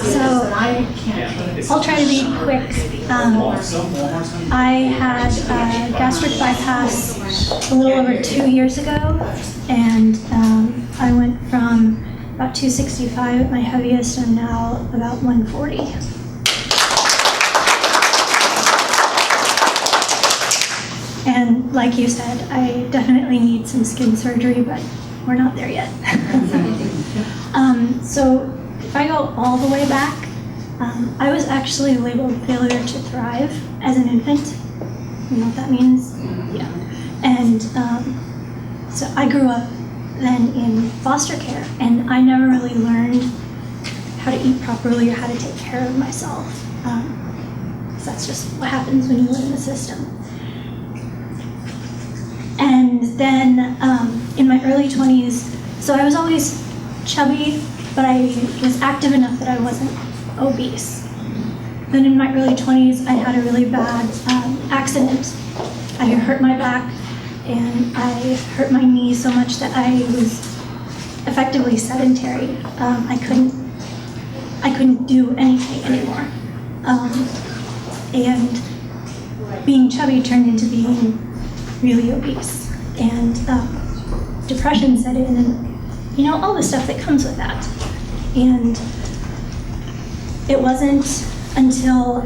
So I'll try to be quick. I had a gastric bypass a little over 2 years ago, and I went from about 265 at my heaviest and now about 140. And like you said, I definitely need some skin surgery, but we're not there yet. So if I go all the way back, I was actually labeled failure to thrive as an infant. You know what that means? Yeah. And so I grew up then in foster care, and I never really learned how to eat properly or how to take care of myself. So that's just what happens when you live in the system. And then in my early 20s, so I was always chubby, but I was active enough that I wasn't obese. Then in my early 20s, I had a really bad accident. I hurt my back, and I hurt my knee so much that I was effectively sedentary. I couldn't do anything anymore. And being chubby turned into being really obese, and depression set in, and you know, all the stuff that comes with that. And it wasn't until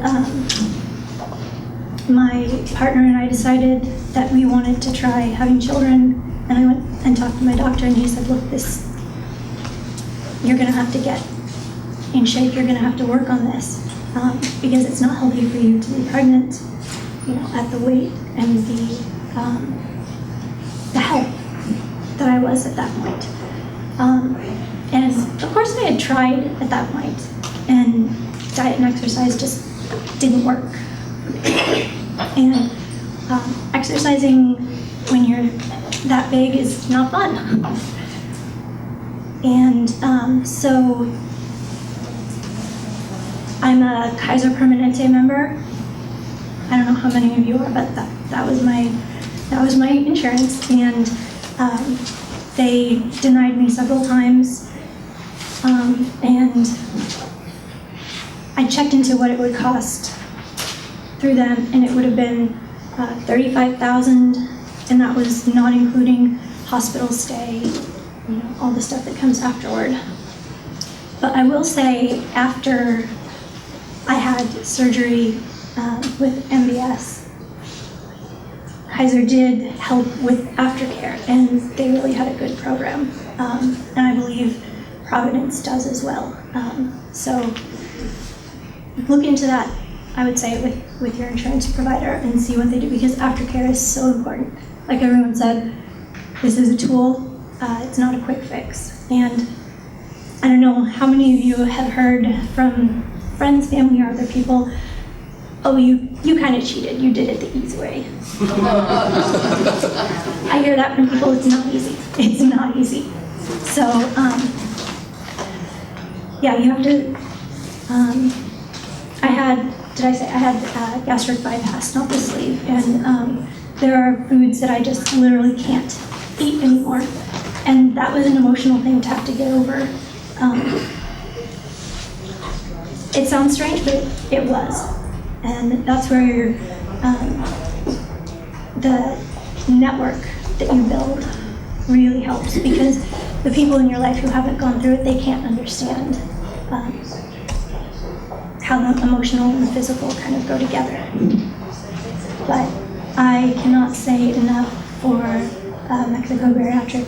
my partner and I decided that we wanted to try having children, and I went and talked to my doctor, and he said, look, you're gonna have to get in shape, you're gonna have to work on this, because it's not healthy for you to be pregnant, you know, at the weight and the health that I was at that point. And of course I had tried at that point, and diet and exercise just didn't work. And exercising when you're that big is not fun. And so I'm a Kaiser Permanente member. I don't know how many of you are, but that was my insurance, and they denied me several times, and I checked into what it would cost through them, and it would have been $35,000, and that was not including hospital stay, you know, all the stuff that comes afterward. But I will say, after I had surgery with MBS, Kaiser did help with aftercare, and they really had a good program. And I believe Providence does as well. So look into that, I would say, with your insurance provider and see what they do, because aftercare is so important. Like everyone said, this is a tool, it's not a quick fix. And I don't know how many of you have heard from friends, family, or other people, oh, you kind of cheated, you did it the easy way. I hear that from people, it's not easy. It's not easy. So, yeah, you have to, I had gastric bypass, not the sleeve, and there are foods that I just literally can't eat anymore. And that was an emotional thing to have to get over. It sounds strange, but it was. And that's where the network that you build really helps, because the people in your life who haven't gone through it, they can't understand how the emotional and the physical kind of go together. But I cannot say enough for Mexico Bariatric.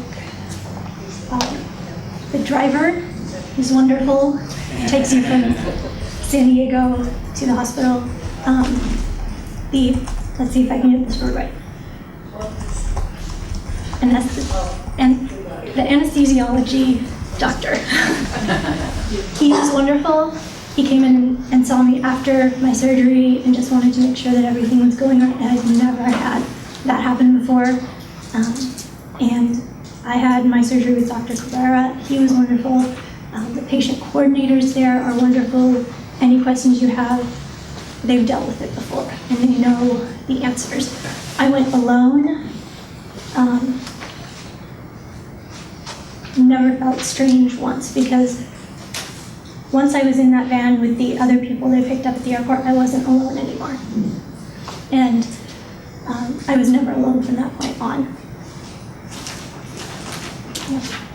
The driver is wonderful. Takes you from San Diego to the hospital. Let's see if I can get this word right. And the anesthesiology doctor. He was wonderful. He came in and saw me after my surgery and just wanted to make sure that everything was going right. And I've never had that happen before. And I had my surgery with Dr. Cabrera. He was wonderful. The patient coordinators there are wonderful. Any questions you have, they've dealt with it before and they know the answers. I went alone. never felt strange once, because once I was in that van with the other people they picked up at the airport, I wasn't alone anymore. And I was never alone from that point on. Yeah.